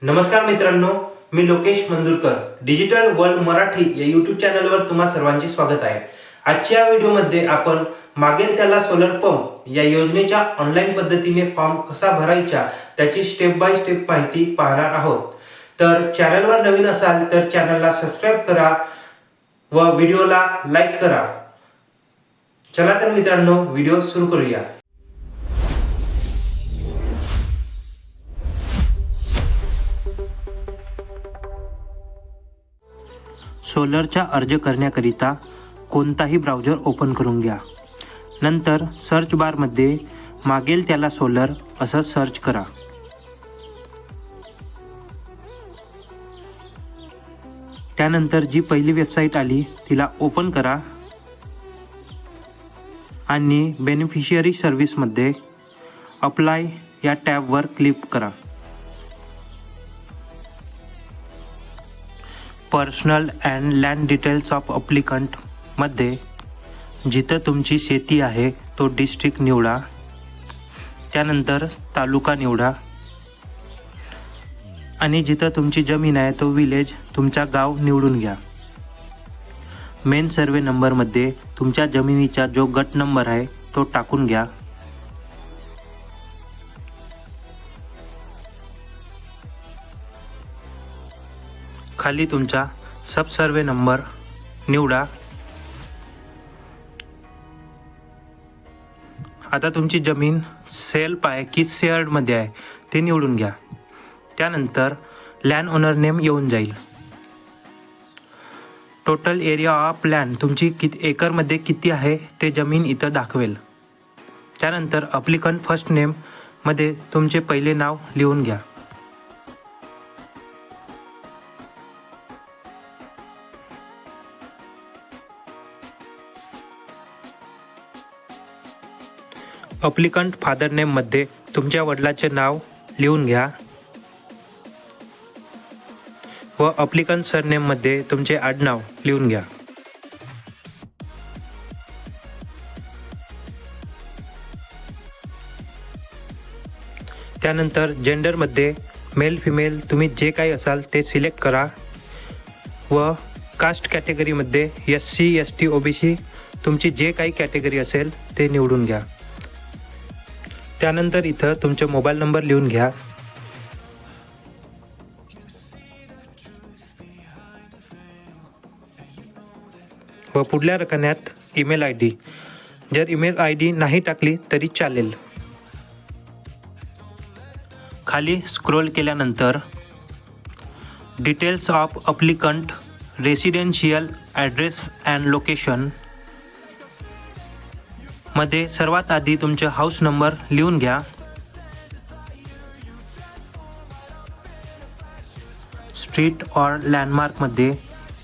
नमस्कार मित्रांनो, मी Lokesh मंदुरकर digital world Marathi या यूट्यूब चॅनलवर तुम्हा सर्वांचे स्वागत आहे। आजच्या व्हिडिओमध्ये आपण मागेल त्याला सोलर पंप या योजनेच्या ऑनलाईन पद्धतीने फॉर्म कसा भरायचा त्याची स्टेप बाय स्टेप माहिती पाहणार आहोत। तर चॅनलवर नवीन असाल तर चॅनलला सबस्क्राईब करा व व्हिडिओला लाईक करा। चला तर मित्रांनो, व्हिडिओ सुरू करूया। सोलरचा अर्ज करण्याकरिता कोणताही ब्राउझर ओपन करून घ्या। नंतर सर्च बारमध्ये मागेल त्याला सोलर असं सर्च करा। त्यानंतर जी पहिली वेबसाईट आली तिला ओपन करा आणि बेनिफिशियरी सर्व्हिसमध्ये अप्लाय या टॅबवर क्लिक करा। Personal and land details of applicant मध्ये जिथं तुमची शेती आहे तो डिस्ट्रिक्ट निवडा। त्यानंतर तालुका निवडा आणि जिथं तुमची जमीन आहे तो विलेज तुमचा गाव निवडून घ्या। मेन सर्वे नंबरमध्ये तुमच्या जमिनीचा जो गट नंबर आहे तो टाकून घ्या। खाली तुमचा सब सर्वे नंबर निवडा। आता तुमची जमीन सेल्फ आहे की शेअर्डमध्ये आहे ते निवडून घ्या। त्यानंतर लँड ओनर नेम येऊन जाईल। टोटल एरिया ऑफ लँड तुमची एकरमध्ये किती आहे ते जमीन इथं दाखवेल। त्यानंतर अप्लिकंट फर्स्ट नेममध्ये तुमचे पहिले नाव लिहून घ्या। अप्लिकंट फादर नेममध्ये तुमच्या वडिलाचे नाव लिहून घ्या व अप्लिकंट सरनेममध्ये तुमचे आडनाव लिहून घ्या। त्यानंतर जेंडरमध्ये मेल फिमेल तुम्ही जे काही असाल ते सिलेक्ट करा व कास्ट कॅटेगरीमध्ये SC ST OBC तुमची जे काही कॅटेगरी असेल ते निवडून घ्या। त्यानंतर इथं तुमचे मोबाईल नंबर लिहून घ्या व पुढल्या रकान्यात ईमेल ID। जर ईमेल ID नाही टाकली तरी चालेल। खाली स्क्रोल केल्यानंतर details of applicant residential address and location मध्ये सर्वात आधी तुमचा हाऊस नंबर लिहून घ्या। स्ट्रीट ऑर लँडमार्कमध्ये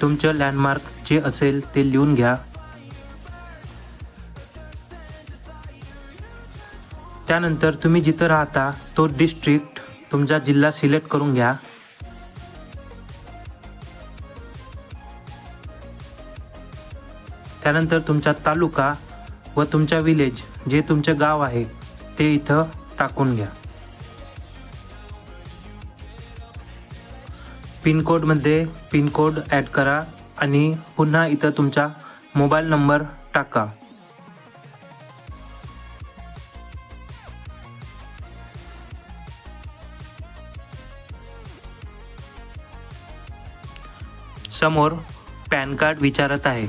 तुमचं लँडमार्क जे असेल ते लिहून घ्या। त्यानंतर तुम्ही जिथं राहता तो डिस्ट्रिक्ट तुमचा जिल्हा सिलेक्ट करून घ्या। त्यानंतर तुमचा तालुका व तुमचा विलेज जे तुमचे गाव आहे ते इथं टाकून घ्या। पिनकोडमध्ये पिनकोड ॲड करा आणि पुन्हा इथं तुमचा मोबाईल नंबर टाका। समोर पॅन कार्ड विचारत आहे,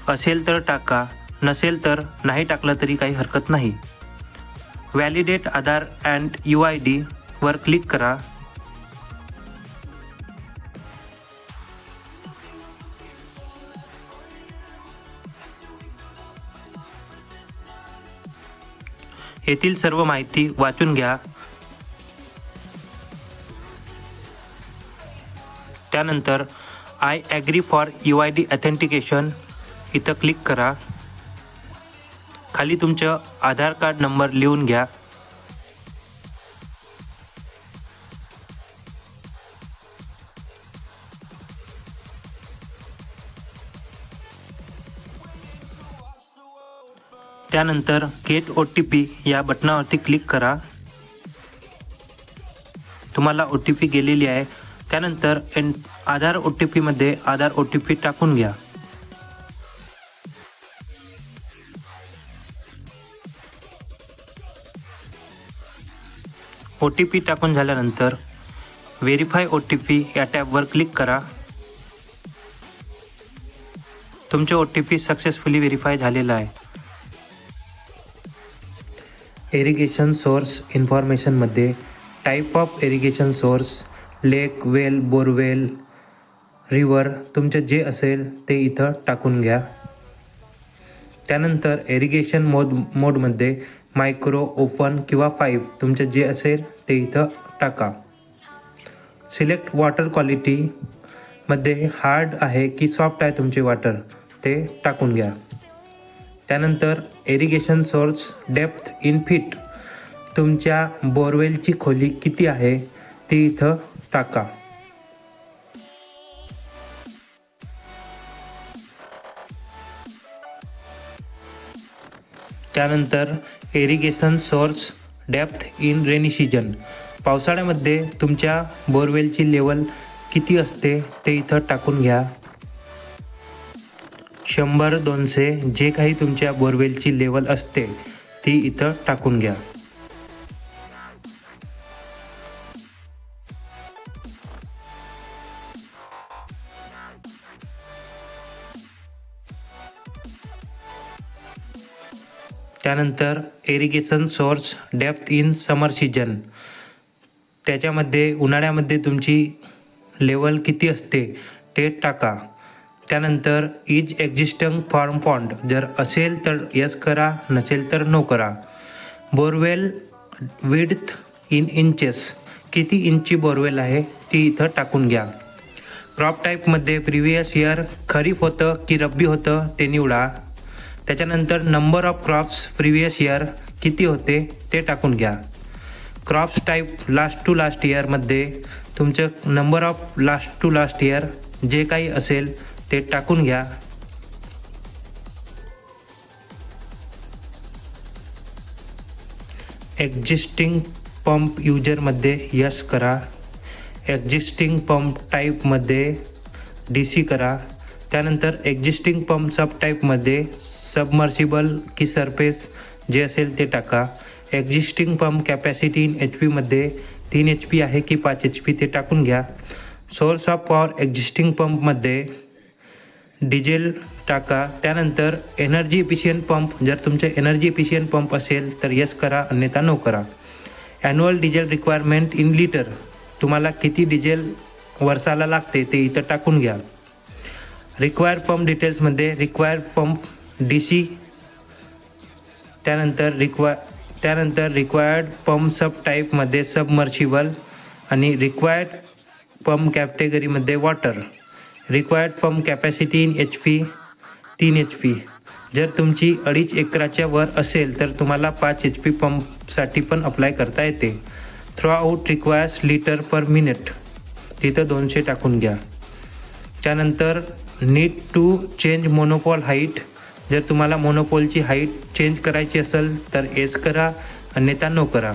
असेल तर टाका, नसेल तर नाही टाकलं तरी काही हरकत नाही। व्हॅलिडेट आधार अँड UID वर क्लिक करा। येथील सर्व माहिती वाचून घ्या। त्यानंतर I agree for UID authentication इथं क्लिक करा। खाली तुमचं आधार कार्ड नंबर लिहून घ्या। त्यानंतर गेट OTP या बटनावरती क्लिक करा। तुम्हाला OTP गेलेली आहे. त्यानंतर आधार OTP मध्ये आधार OTP टाकून घ्या. OTP टाकून झाल्यानंतर व्हेरीफाय OTP या टॅबवर क्लिक करा. तुमचे OTP सक्सेसफुली व्हेरीफाय झालेला आहे. इरिगेशन सोर्स इन्फॉर्मेशनमध्ये type of irrigation source, lake, well, borewell, river तुमचे जे असेल ते इथं टाकून घ्या. त्यानंतर इरिगेशन मोडमध्ये मायक्रो, ओपन किंवा 5 तुमचे जे असेल ते इथं टाका. सिलेक्ट वॉटर क्वालिटी मध्ये हार्ड आहे की सॉफ्ट आहे तुमचे वॉटर ते टाकून घ्या. त्यानंतर irrigation source depth in feet तुमच्या बोरवेलची खोली किती आहे ती इथं टाका. त्यानंतर irrigation source depth in rainy season पावसाळ्यामध्ये तुमच्या बोरवेलची लेवल किती असते ते इथं टाकून घ्या. 100-200 जे काही तुमच्या बोरवेलची लेवल असते ती इथं टाकून घ्या. त्यानंतर irrigation source depth in summer season त्याच्यामध्ये उन्हाळ्यामध्ये तुमची लेवल किती असते ते टाका. त्यानंतर इज एक्झिस्टिंग फार्म पॉन्ड जर असेल तर यस करा, नसेल तर नो करा. बोरवेल विड्थ इन इंचेस किती इंची बोरवेल आहे ती इथं टाकून घ्या. क्रॉप टाईपमध्ये प्रिव्हियस इयर खरीप होतं की रब्बी होतं ते निवडा. त्याच्यानंतर number of crops previous year किती होते ते टाकून घ्या. Crops type last to last इयरमध्ये तुमचं number of last to last year जे काही असेल ते टाकून घ्या. एक्झिस्टिंग पंप युजरमध्ये यस करा. एक्झिस्टिंग पंप टाईपमध्ये DC करा. त्यानंतर एक्झिस्टिंग पंप सब टाईपमध्ये सबमर्सिबल की सरफेस जे असेल ते टाका. Existing pump capacity in HP मध्ये 3 HP आहे की 5 HP ते टाकून घ्या. सोर्स ऑफ पॉवर एक्झिस्टिंग पंपमध्ये डिझेल टाका. त्यानंतर एनर्जी इफिशियंट पंप जर तुमचे एनर्जी इफिशियंट पंप असेल तर यस करा, अन्यथा नो करा. Annual diesel requirement in litre तुम्हाला किती डिझेल वर्षाला लागते ते इथं टाकून घ्या. रिक्वायर्ड पंप डिटेल्समध्ये रिक्वायर्ड पंप DC त्यानंतर रिक्वायर्ड पंप सब टाईपमध्ये सबमर्शिबल आणि रिक्वायर्ड पंप कॅटेगरीमध्ये water. Required pump capacity in HP 3 HP जर तुमची 2.5 एकराच्या वर असेल तर तुम्हाला 5 HP पंपसाठी पण अप्लाय करता येते. Throughout requires litre per minute तिथं 200 टाकून घ्या. त्यानंतर need to change monopole height जर तुम्हाला मोनोपोलची हाईट चेंज करायची असेल तर येस करा, अन्यथा नो करा.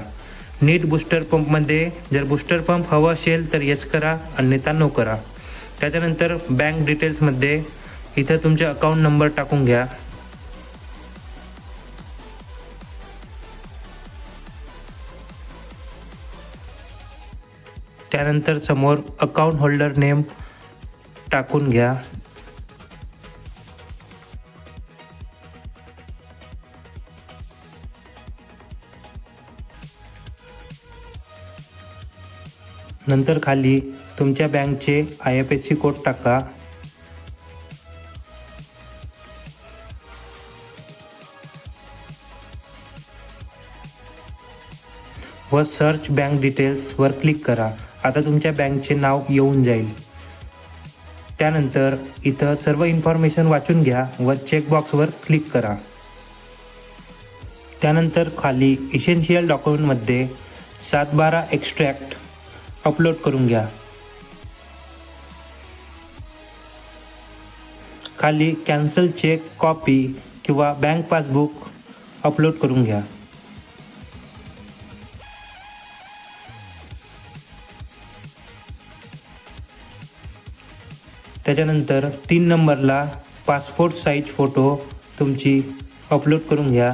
नीड बूस्टर पंपमध्ये जर बूस्टर पंप हवं असेल तर येस करा, अन्यथा नो करा. त्याच्यानंतर बँक डिटेल्समध्ये इथं तुमचे अकाउंट नंबर टाकून घ्या. त्यानंतर समोर अकाउंट होल्डर नेम टाकून घ्या. नंतर खाली तुमच्या बँकचे IFSC कोड टाका. व सर्च बँक डिटेल्सवर क्लिक करा. आता तुमच्या बँकचे नाव येऊन जाईल. त्यानंतर इथं सर्व इन्फॉर्मेशन वाचून घ्या व चेकबॉक्सवर क्लिक करा. त्यानंतर खाली इसेन्शियल डॉक्युमेंटमध्ये 7/12 एक्स्ट्रॅक्ट अपलोड करून घ्या. खाली कॅन्सल चेक कॉपी किंवा बँक पासबुक अपलोड करून घ्या. त्याच्यानंतर 3 नंबरला पासपोर्ट साईज फोटो तुमची अपलोड करून घ्या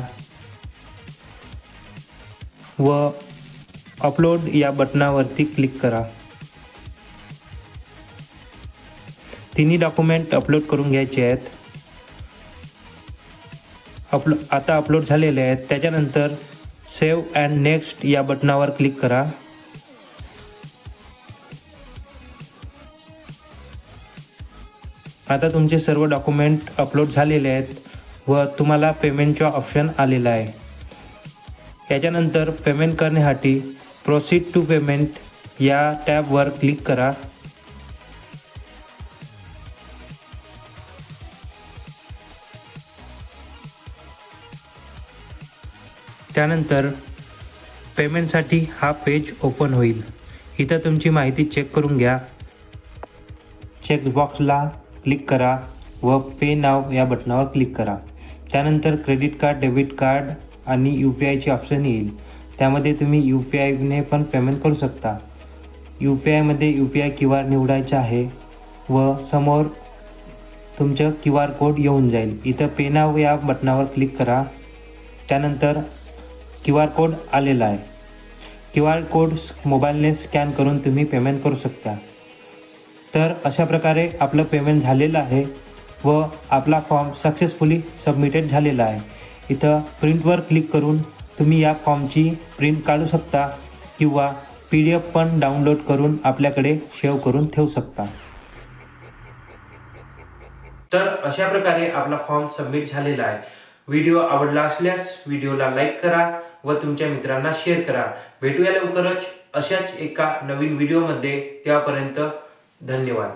व अपलोड या बटनावरती क्लिक करा. तिन्ही डॉक्युमेंट अपलोड करून घ्यायचे आहेत. आता अपलोड झालेले आहेत. त्याच्यानंतर सेव्ह अँड नेक्स्ट या बटनावर क्लिक करा. आता तुमचे सर्व डॉक्युमेंट अपलोड झालेले आहेत व तुम्हाला पेमेंटचा ऑप्शन आलेला आहे. याच्यानंतर पेमेंट करण्यासाठी प्रोसीड टू पेमेंट या टॅबवर क्लिक करा. त्यानंतर पेमेंटसाठी हा पेज ओपन होईल. इथं तुमची माहिती चेक करून घ्या. चेकबॉक्सला क्लिक करा व पे नाव या बटनावर क्लिक करा. त्यानंतर क्रेडिट कार्ड, डेबिट कार्ड आणि UPIचे ऑप्शन येईल. त्यामध्ये तुम्ही UPIने पण पेमेंट करू शकता. UPIमध्ये UPI QR निवडायचं आहे व समोर तुमचं QR कोड येऊन जाईल. इथं पे नाव या बटनावर क्लिक करा. त्यानंतर QR कोड आलेला आहे. QR कोड मोबाईलने स्कॅन करून तुम्ही पेमेंट करू शकता. तर अशा प्रकारे आपलं पेमेंट झालेलं आहे व आपला फॉर्म सक्सेसफुली सबमिटेड झालेला आहे. इथं प्रिंटवर क्लिक करून तुम्ही या फॉर्मची प्रिंट काढू शकता किंवा PDF पण डाउनलोड करून आपल्याकडे सेव्ह करून ठेवू शकता. तर अशा प्रकारे आपला फॉर्म सबमिट झालेला आहे. व्हिडिओ आवडला असल्यास व्हिडिओला लाईक करा व तुमच्या मित्रांना शेअर करा. भेटूया लवकरच अशाच एका नवीन व्हिडिओमध्ये. त्यापर्यंत धन्यवाद.